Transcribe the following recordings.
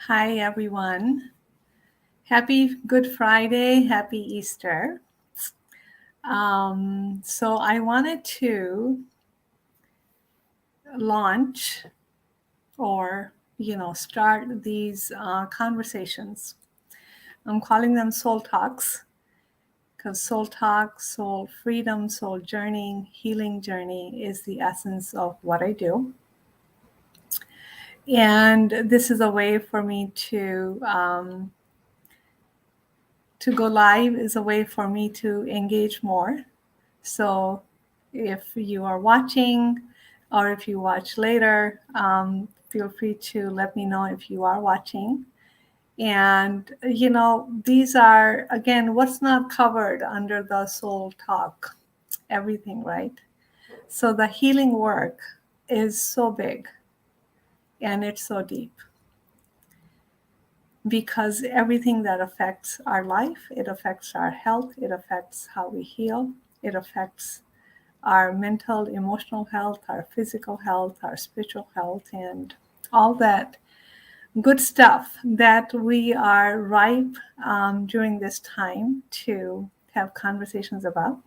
Hi, everyone. Happy Good Friday. Happy Easter. So I wanted to launch or, start these conversations. I'm calling them soul talks because soul talk, soul freedom, soul journey, healing journey is the essence of what I do. And this is a way for me to go live is a way for me to engage more. So if you are watching or if you watch later, feel free to let me know if you are watching. And, these are, again, what's not covered under the soul talk, everything, right? So the healing work is so big and it's so deep because everything that affects our life, it affects our health, it affects how we heal, it affects our mental, emotional health, our physical health, our spiritual health, and all that good stuff that we are ripe during this time to have conversations about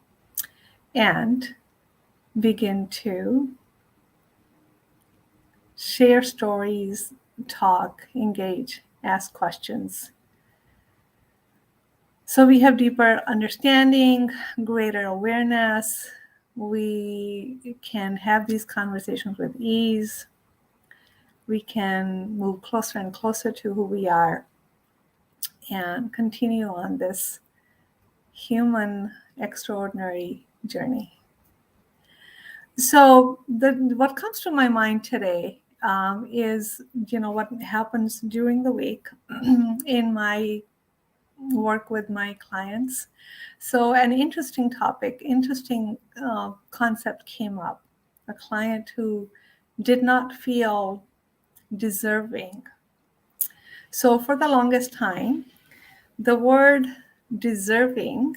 and begin to share stories, talk, engage, ask questions. So we have deeper understanding, greater awareness. We can have these conversations with ease. We can move closer and closer to who we are and continue on this human extraordinary journey. So what comes to my mind today is, what happens during the week in my work with my clients. So an interesting topic, interesting concept came up. A client who did not feel deserving. So for the longest time, the word deserving,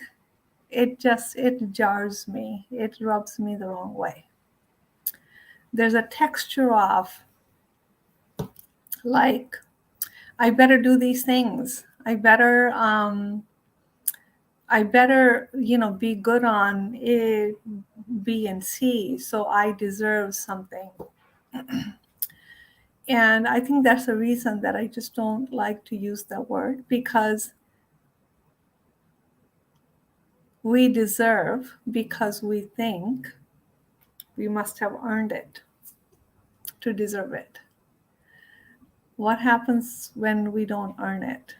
it jars me. It rubs me the wrong way. There's a texture of like, I better do these things. I better, be good on A, B, and C, so I deserve something. And I think that's the reason that I just don't like to use that word, because we deserve because we think we must have earned it to deserve it. What happens when we don't earn it?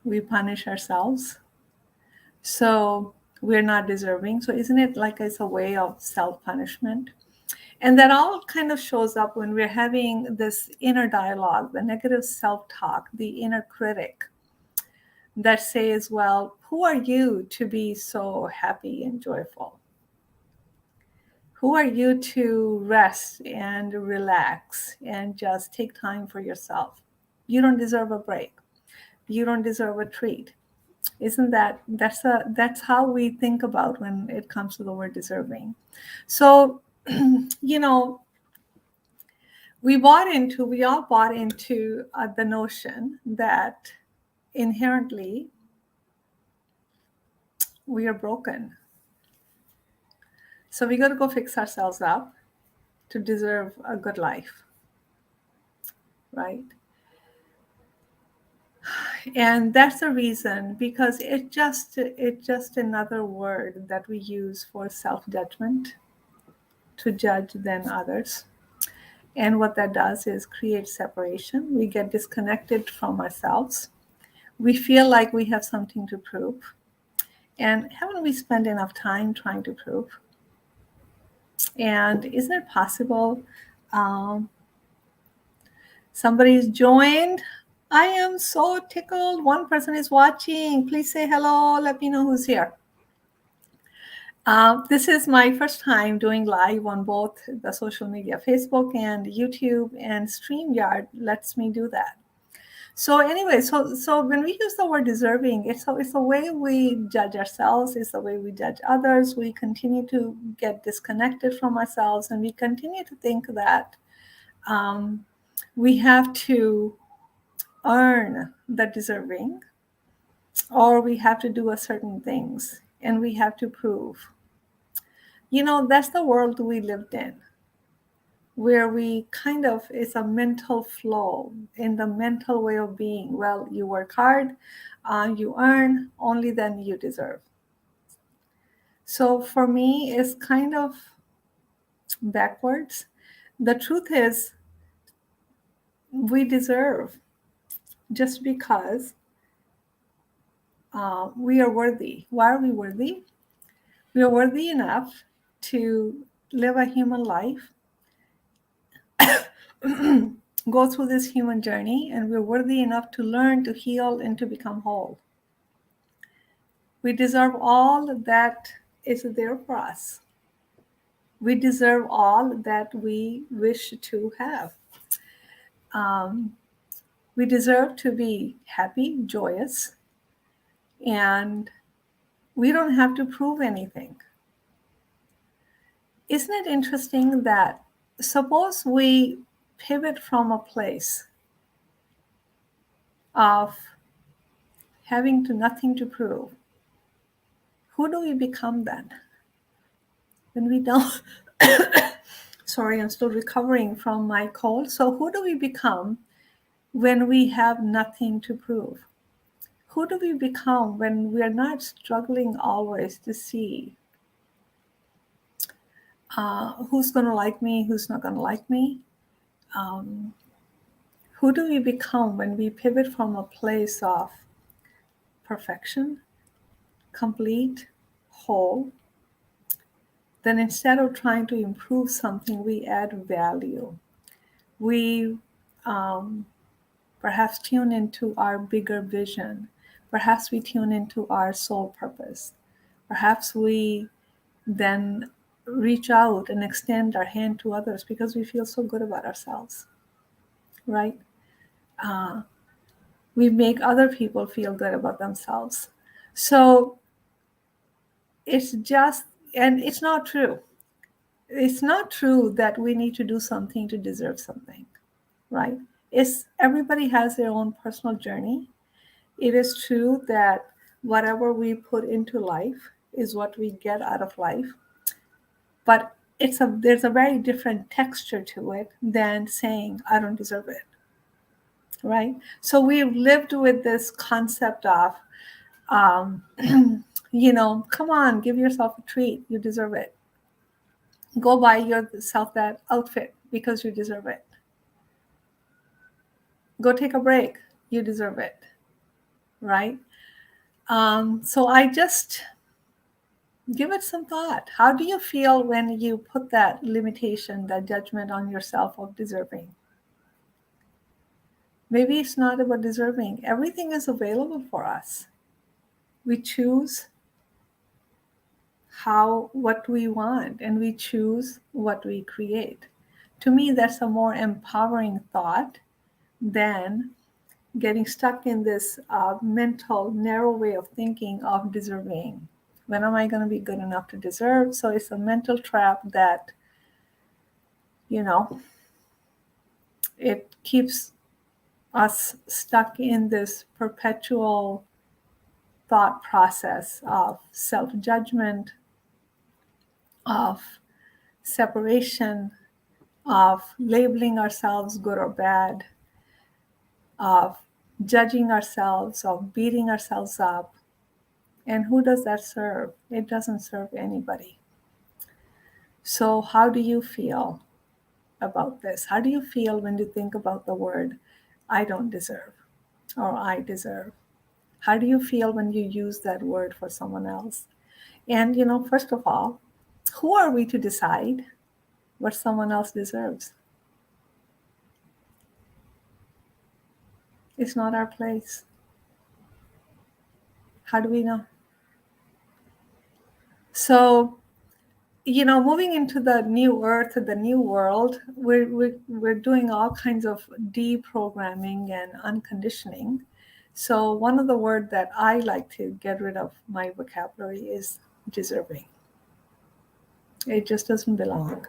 We punish ourselves. So we're not deserving. So isn't it like it's a way of self-punishment? And that all kind of shows up when we're having this inner dialogue, the negative self-talk, the inner critic that says, well, who are you to be so happy and joyful? Who are you to rest and relax and just take time for yourself? You don't deserve a break. You don't deserve a treat. Isn't that's how we think about when it comes to the word deserving. So, you know, we all bought into the notion that inherently we are broken. So we got to go fix ourselves up to deserve a good life, right? And that's the reason, because it's just another word that we use for self-judgment, to judge than others. And what that does is create separation. We get disconnected from ourselves. We feel like we have something to prove. And haven't we spent enough time trying to prove? And isn't it possible somebody's joined? I am so tickled. One person is watching. Please say hello. Let me know who's here. This is my first time doing live on both the social media, Facebook and YouTube, and StreamYard lets me do that. So anyway, so when we use the word deserving, it's a way we judge ourselves, it's the way we judge others. We continue to get disconnected from ourselves, and we continue to think that We have to earn the deserving, or we have to do a certain things, and we have to prove. That's the world we lived in, where we kind of, it's a mental flow in the mental way of being. Well, you work hard, you earn, only then you deserve. So for me, it's kind of backwards. The truth is, we deserve just because we are worthy. Why are we worthy? We are worthy enough to live a human life, go through this human journey, and we're worthy enough to learn, to heal, and to become whole. We deserve all that is there for us. We deserve all that we wish to have. We deserve to be happy, joyous, and we don't have to prove anything. Isn't it interesting that suppose we pivot from a place of having nothing to prove? Who do we become then? When we don't, sorry, I'm still recovering from my cold. So who do we become when we have nothing to prove? Who do we become when we are not struggling always to see who's going to like me, who's not going to like me? Who do we become when we pivot from a place of perfection, complete, whole? Then instead of trying to improve something, we add value. We perhaps tune into our bigger vision. Perhaps we tune into our soul purpose. Perhaps we then reach out and extend our hand to others because we feel so good about ourselves, right? We make other people feel good about themselves. So it's just, and it's not true. It's not true that we need to do something to deserve something, right? Everybody has their own personal journey. It is true that whatever we put into life is what we get out of life, but there's a very different texture to it than saying I don't deserve it, right? So we've lived with this concept of, come on, give yourself a treat, you deserve it. Go buy yourself that outfit because you deserve it. Go take a break, you deserve it, right? So I just give it some thought. How do you feel when you put that limitation, that judgment on yourself of deserving? Maybe it's not about deserving. Everything is available for us. We choose what we want, and we choose what we create. To me, that's a more empowering thought than getting stuck in this mental, narrow way of thinking of deserving. When am I going to be good enough to deserve? So it's a mental trap that, it keeps us stuck in this perpetual thought process of self-judgment, of separation, of labeling ourselves good or bad, of judging ourselves, of beating ourselves up. And who does that serve? It doesn't serve anybody. So how do you feel about this? How do you feel when you think about the word I don't deserve or I deserve? How do you feel when you use that word for someone else? And, first of all, who are we to decide what someone else deserves? It's not our place. How do we know? So, moving into the new earth, the new world, we're doing all kinds of deprogramming and unconditioning. So one of the words that I like to get rid of my vocabulary is deserving. It just doesn't belong.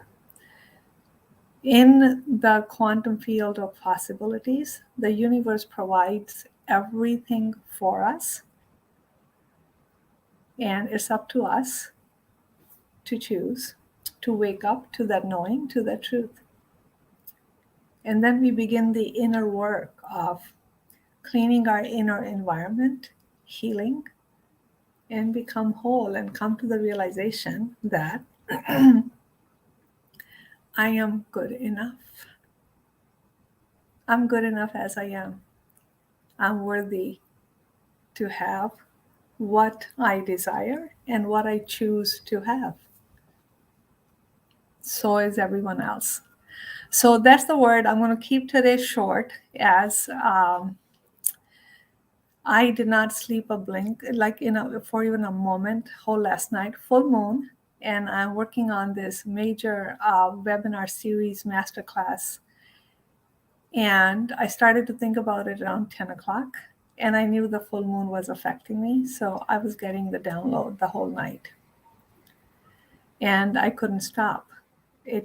In the quantum field of possibilities, the universe provides everything for us, and it's up to us to choose to wake up to that knowing, to that truth. And then we begin the inner work of cleaning our inner environment, healing, and become whole and come to the realization that I am good enough. I'm good enough as I am. I'm worthy to have what I desire and what I choose to have. So is everyone else. So that's the word. I'm going to keep today short, as I did not sleep a blink, like for even a moment, whole last night, full moon. And I'm working on this major webinar series masterclass. And I started to think about it around 10 o'clock. And I knew the full moon was affecting me. So I was getting the download the whole night. And I couldn't stop. I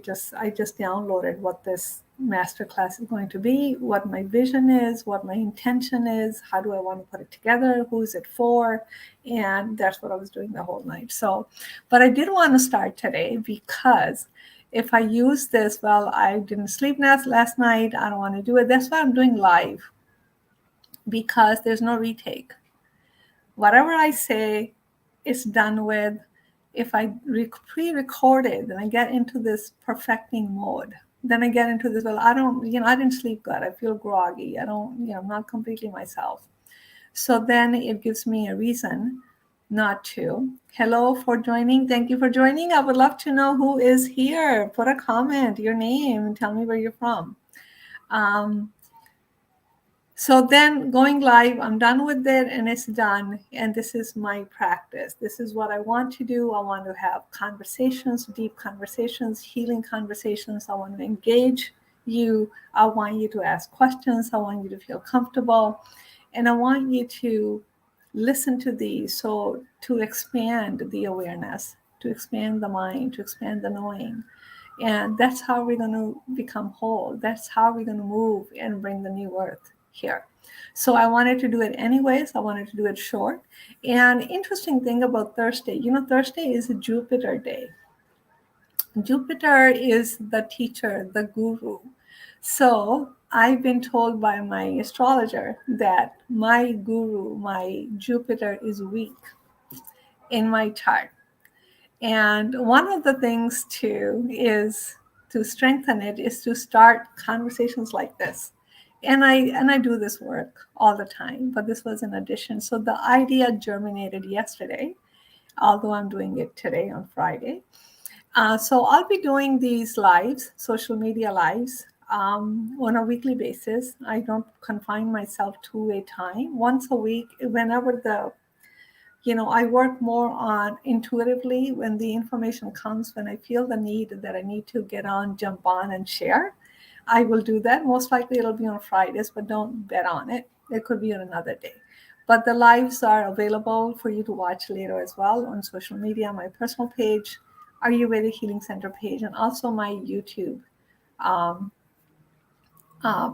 just downloaded what this masterclass is going to be, what my vision is, what my intention is, how do I want to put it together, who is it for, and that's what I was doing the whole night. So, but I did want to start today because if I use this, well, I didn't sleep last night, I don't want to do it. That's why I'm doing live, because there's no retake. Whatever I say is done with. If I pre-record it, then I get into this perfecting mode. Then I get into this, well, I didn't sleep good. I feel groggy. I'm not completely myself. So then it gives me a reason not to. Hello for joining. Thank you for joining. I would love to know who is here. Put a comment, your name, tell me where you're from. So then going live, I'm done with it and it's done. And this is my practice. This is what I want to do. I want to have conversations, deep conversations, healing conversations. I want to engage you. I want you to ask questions. I want you to feel comfortable. And I want you to listen to these. So to expand the awareness, to expand the mind, to expand the knowing. And that's how we're going to become whole. That's how we're going to move and bring the new earth here. So I wanted to do it anyways. I wanted to do it short. And interesting thing about Thursday, Thursday is a Jupiter day. Jupiter is the teacher, the guru. So I've been told by my astrologer that my guru, my Jupiter, is weak in my chart. And one of the things too is to strengthen it is to start conversations like this. And I do this work all the time, but this was an addition. So the idea germinated yesterday, although I'm doing it today on Friday. So I'll be doing these lives, social media lives, on a weekly basis. I don't confine myself to a time. Once a week, whenever I work more on intuitively when the information comes, when I feel the need that I need to get on, jump on and share, I will do that. Most likely it'll be on Fridays, but don't bet on it. It could be on another day. But the lives are available for you to watch later as well on social media, my personal page, Ayurvedic Healing Center page, and also my YouTube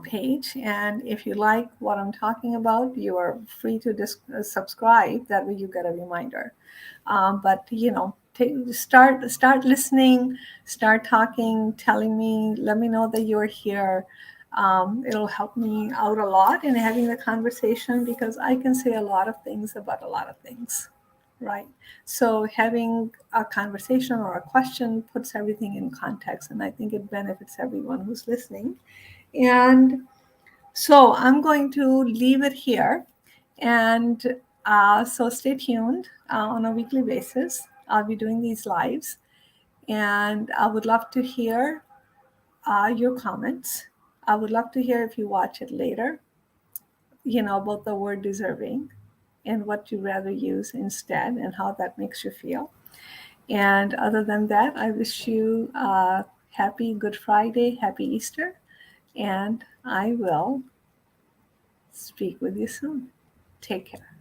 page. And if you like what I'm talking about, you are free to subscribe. That way you get a reminder. But start listening, start talking, telling me, let me know that you're here. It'll help me out a lot in having the conversation, because I can say a lot of things about a lot of things, right? So having a conversation or a question puts everything in context, and I think it benefits everyone who's listening. And so I'm going to leave it here. And so stay tuned on a weekly basis. I'll be doing these lives. And I would love to hear your comments. I would love to hear if you watch it later, about the word deserving and what you rather use instead and how that makes you feel. And other than that, I wish you a happy Good Friday, happy Easter. And I will speak with you soon. Take care.